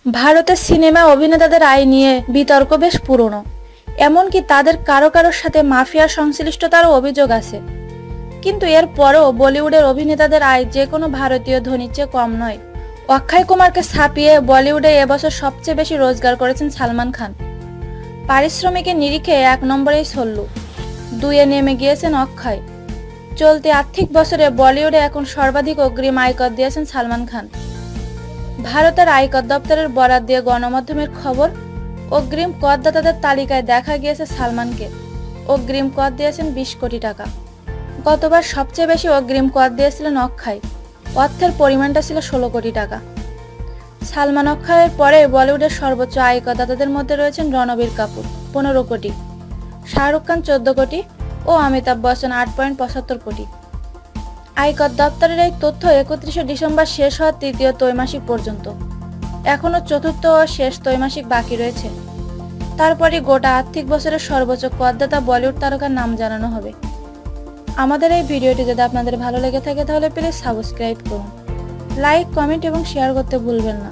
ভারতের সিনেমা অভিনেতাদের আয় নিয়ে বিতর্ক বেশ পুরনো। এমনকি তাদের কারো কারোর সাথে মাফিয়ার সংশ্লিষ্টতারও অভিযোগ আছে। কিন্তু এর পরেও বলিউডের অভিনেতাদের আয় যে কোনো ভারতীয় ধনীর চেয়ে কম নয়। অক্ষয় কুমারকে ছাপিয়ে বলিউডে এবছর সবচেয়ে বেশি রোজগার করেছেন সালমান খান। পারিশ্রমিকের নিরিখে 1 নম্বরেই সল্লু, 2-এ নেমে গিয়েছেন অক্ষয়। চলতি আর্থিক বছরে বলিউডে এখন সর্বাধিক অগ্রিম আয়কর দিয়েছেন সালমান খান। ভারতের আয়কর দপ্তরের বরাত দিয়ে গণমাধ্যমের খবর, অগ্রিম করদাতাদের তালিকায় দেখা গিয়েছে সালমানকে। অগ্রিম কর দিয়েছেন 20 কোটি টাকা। গতবার সবচেয়ে বেশি অগ্রিম কর দিয়েছিলেন অক্ষয়, অর্থের পরিমাণটা ছিল 16 কোটি টাকা। সালমান অক্ষয়ের পরে বলিউডের সর্বোচ্চ আয়করদাতাদের মধ্যে রয়েছেন রণবীর কাপুর 15 কোটি, শাহরুখ খান 14 কোটি ও অমিতাভ বচ্চন 8.75 কোটি। আয়কর দপ্তরের এই তথ্য 31শে ডিসেম্বর শেষ হওয়ার তৃতীয় ত্রৈমাসিক পর্যন্ত। এখনও চতুর্থ ও শেষ ত্রৈমাসিক বাকি রয়েছে। তারপরই গোটা আর্থিক বছরের সর্বোচ্চ করদাতা বলিউড তারকার নাম জানানো হবে। আমাদের এই ভিডিওটি যদি আপনাদের ভালো লেগে থাকে তাহলে প্লিজ সাবস্ক্রাইব করুন, লাইক, কমেন্ট এবং শেয়ার করতে ভুলবেন না।